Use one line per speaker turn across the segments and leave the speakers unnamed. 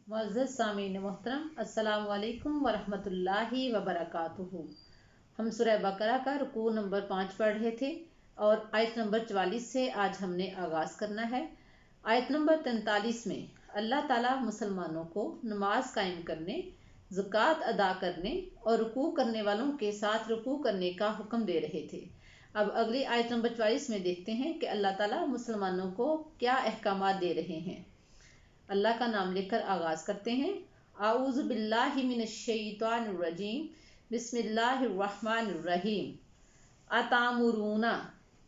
मुअज़्ज़ज़ सामीन मोहतरम, अस्सलाम वालेकुम वरहमतुल्लाहि वबरकातुहू। हम सूरह बकरा का रुकू नंबर 5 पढ़ रहे थे और आयत नंबर 44 से आज हमने आगाज़ करना है। आयत नंबर 43 में अल्लाह ताला मुसलमानों को नमाज कायम करने, ज़कात अदा करने और रुकू करने वालों के साथ रुकू करने का हुक्म दे रहे थे। अब अगली आयत नंबर 44 में देखते हैं कि अल्लाह ताला मुसलमानों को क्या अहकामात दे रहे हैं। अल्लाह का नाम लेकर आगाज़ करते हैं। आऊज़ु बिल्लाहि मिनश्शैतानिर रजीम, बिस्मिल्लाहिर रहमानिर रहीम। अतामुरूना,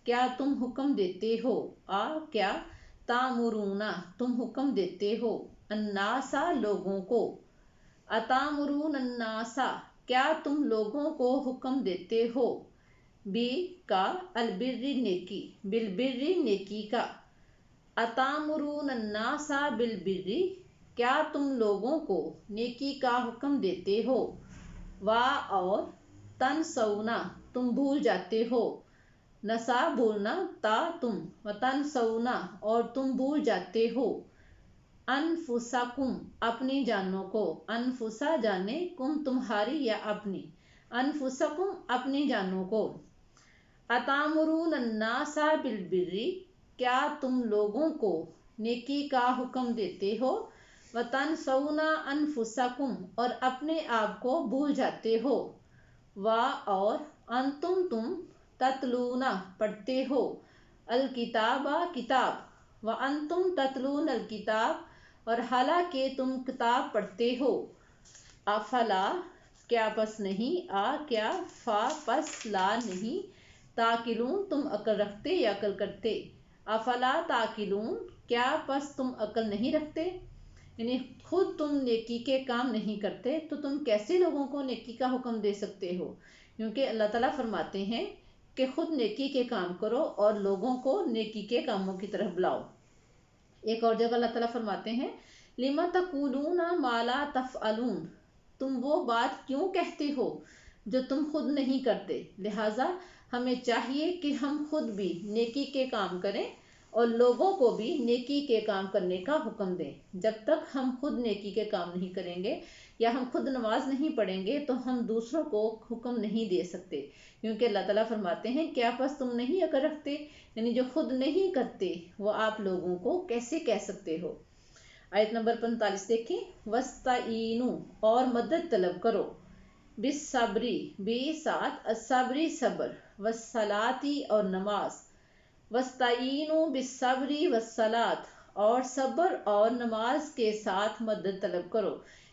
क्या तुम हुक्म देते हो, क्या तामुरूना तुम हुक्म देते हो, अन्नासा लोगों को। अतामुरून अन्नासा, क्या तुम लोगों को हुक्म देते हो, बी का अलबिर्रि नेकी, बिलबिर्रि नेकी का। अतामुरून अन्नासा बिलबिर्रि, क्या तुम लोगों को नेकी का हुक्म देते हो, वा और तनसौना तुम भूल जाते हो, नसा भूलना, ता तुम, व तनसौना और तुम भूल जाते हो, अनफुसाकुम अपनी जानों को, अनफुसा जाने, कुम तुम्हारी या अपनी, अनफुसाकुम अपनी जानों को। अतामुरून अन्नासा बिलबिर्रि, क्या तुम लोगों को नेकी का हुक्म देते हो, व तनसौना अनफुसाकुम और अपने आप को भूल जाते हो, वा और अंतुम तुम, ततलूना पढ़ते हो, अल किताबा किताब, व अंतुम ततलून अल किताब और हालांकि तुम किताब पढ़ते हो। अफला, क्या पस नहीं, क्या फा पस ला नहीं, ताकिलून तुम अकल रखते या अकल करते। अफला ताकिलून, क्या पस तुम अकल नहीं रखते, यानी खुद तुम नेकी के काम नहीं करते तो तुम कैसे लोगों को नेकी का हुक्म दे सकते हो। क्योंकि अल्लाह ताला फरमाते हैं कि खुद नेकी के काम करो और लोगों को नेकी के कामों की तरफ बुलाओ। एक और जगह अल्लाह ताला फरमाते हैं, लिमा तकूलूना माला तफअलून, तुम वो बात क्यों कहते हो जो तुम खुद नहीं करते। लिहाजा हमें चाहिए कि हम खुद भी नेकी के काम करें और लोगों को भी नेकी के काम करने का हुक्म दें। जब तक हम खुद नेकी के काम नहीं करेंगे या हम खुद नमाज नहीं पढ़ेंगे तो हम दूसरों को हुक्म नहीं दे सकते। क्योंकि अल्लाह ताला फरमाते हैं, क्या बस तुम नहीं अकल रखते, यानी जो खुद नहीं करते वो आप लोगों को कैसे कह सकते हो। आयत नंबर 45 देखें, वस्ताईनु और मदद तलब करो, बिस्सब्री बी साथ, अस्सब्री सब्र, वस्सलाती और नमाज, वस्ताईनु बिस्सब्री वस्सलात और सब्र और नमाज के साथ मदद तलब करो।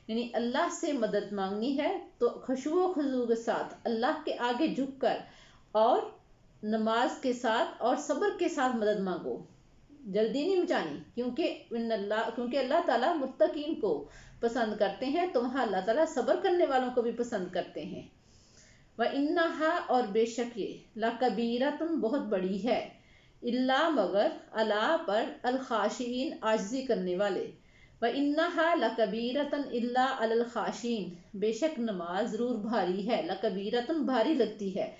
यानी अल्लाह से मदद मांगनी है तो खुशू खुजू के साथ अल्लाह के आगे झुककर और नमाज के साथ और सब्र के साथ मदद मांगो, जल्दी नहीं मचानी। क्योंकि अल्लाह ताला मुत्तकीन को पसंद करते हैं तो वहाँ अल्लाह ताला सब्र करने वालों को भी पसंद करते हैं। व इन्नहा और बेशक ये, ला कबीरतुन बहुत बड़ी है, इल्ला मगर, अला पर, अल खाशीन आजिज़ी करने वाले। व इन्नहा ला कबीरतुन इल्ला अल खाशीन, बेशक नमाज ज़रूर भारी है, ला कबीरतुन भारी लगती है,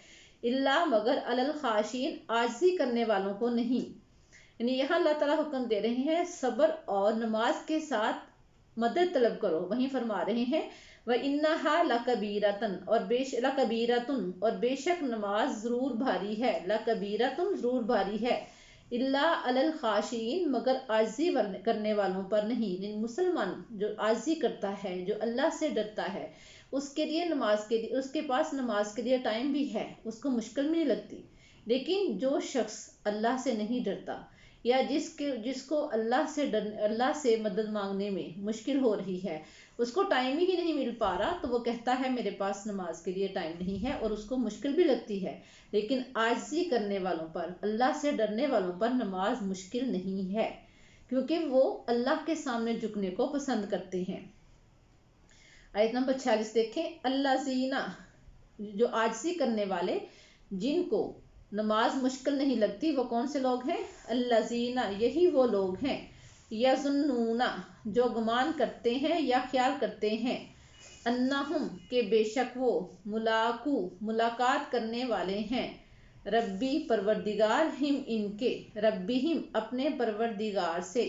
इल्ला मगर अल खाशीन आजिज़ी करने वालों को नहीं। यानी यहाँ अल्लाह ताला हुक्म दे रहे हैं सब्र और नमाज के साथ मदद तलब करो। वहीं फरमा रहे हैं, व इन्नहा लकबीरतन और लकबीरतुन और बेशक नमाज ज़रूर भारी है, लकबीरतुन ज़रूर भारी है, इल्ला अलल खाशीन मगर आजी करने वालों पर नहीं। मुसलमान जो आजी करता है, जो अल्लाह से डरता है, उसके लिए नमाज के लिए, उसके पास नमाज के लिए टाइम भी है, उसको मुश्किल भी नहीं लगती। लेकिन जो शख्स अल्लाह से नहीं डरता या जिसको अल्लाह से मदद मांगने में मुश्किल हो रही है, उसको टाइम ही नहीं मिल पा रहा, तो वो कहता है मेरे पास नमाज के लिए टाइम नहीं है और उसको मुश्किल भी लगती है। लेकिन आजिज़ी करने वालों पर, अल्लाह से डरने वालों पर नमाज मुश्किल नहीं है, क्योंकि वो अल्लाह के सामने झुकने को पसंद करते हैं। आयत नंबर 46 देखें, अल्लाज़ीना जो आजिज़ी करने वाले, जिनको नमाज मुश्किल नहीं लगती, वो कौन से लोग हैं। अल्लाज़ीना यही वो लोग हैं, यज़ुन्नूना जो गुमान करते हैं या ख्याल करते हैं, अन्नहुम के बेशक वो, मुलाकात करने वाले हैं, रब्बी परवरदिगार, हिम इनके, रब्बी हिम अपने परवरदिगार से।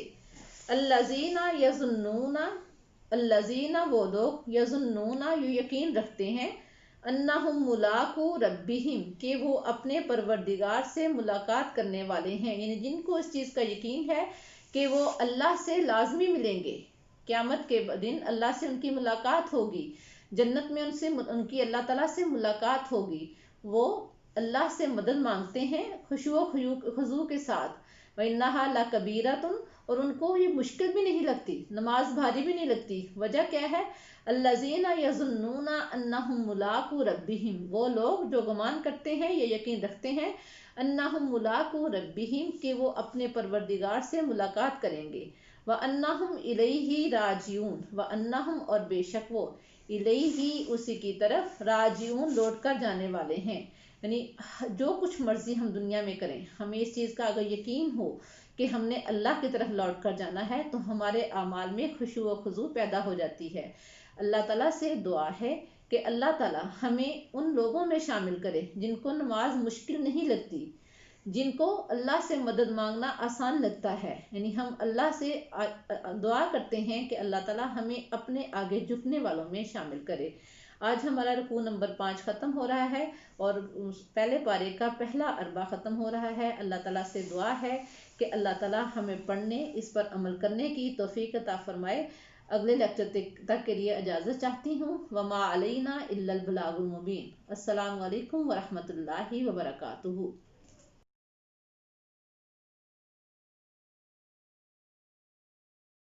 अल्लाज़ीना यज़ुन्नूना الذین وہ لوگ یظنون یہ یقین رکھتے ہیں انہم ملاقو ربہم کہ وہ اپنے پروردگار سے ملاقات کرنے والے ہیں، یعنی جن کو اس چیز کا یقین ہے کہ وہ اللہ سے لازمی ملیں گے، قیامت کے دن اللہ سے ان کی ملاقات ہوگی، جنت میں ان کی اللہ تعالیٰ سے ملاقات ہوگی، وہ اللہ سے مدد مانگتے ہیں خشوع و خضوع کے ساتھ۔ وَإِنَّهَا لَكَبِيرَةٌ اور ان کو یہ مشکل بھی نہیں لگتی، نماز بھاری بھی نہیں لگتی۔ وجہ کیا ہے؟ الَّذِينَ يَظُنُّونَ أَنَّهُمْ مُلَاقُو رَبِّهِمْ وہ لوگ جو گمان کرتے ہیں یا یقین رکھتے ہیں أَنَّهُمْ مُلَاقُو رَبِّهِمْ کہ وہ اپنے پروردگار سے ملاقات کریں گے، وَأَنَّهُمْ إِلَيْهِ رَاجِعُونَ وَأَنَّهُمْ اور بے شک وہ إِلَيْهِ اسی کی طرف راجعون لوٹ کر جانے والے ہیں، یعنی جو کچھ مرضی ہم دنیا میں کریں، ہمیں اس چیز کا اگر یقین ہو کہ ہم نے اللہ کی طرف لوٹ کر جانا ہے تو ہمارے اعمال میں خشوع و خضوع پیدا ہو جاتی ہے۔ اللہ تعالیٰ سے دعا ہے کہ اللہ تعالیٰ ہمیں ان لوگوں میں شامل کرے جن کو نماز مشکل نہیں لگتی، جن کو اللہ سے مدد مانگنا آسان لگتا ہے، یعنی ہم اللہ سے دعا کرتے ہیں کہ اللہ تعالیٰ ہمیں اپنے آگے جھکنے والوں میں شامل کرے۔ آج ہمارا رکوع نمبر 5 ختم ہو رہا ہے اور پہلے پارے کا پہلا اربع ختم ہو رہا ہے۔ اللہ تعالیٰ سے دعا ہے کہ اللہ تعالیٰ ہمیں پڑھنے، اس پر عمل کرنے کی توفیق عطا فرمائے۔ اگلے لیکچر تک کے لیے اجازت چاہتی ہوں۔ وما علینا الا البلاغ المبین۔ السلام علیکم ورحمۃ اللہ وبرکاتہ۔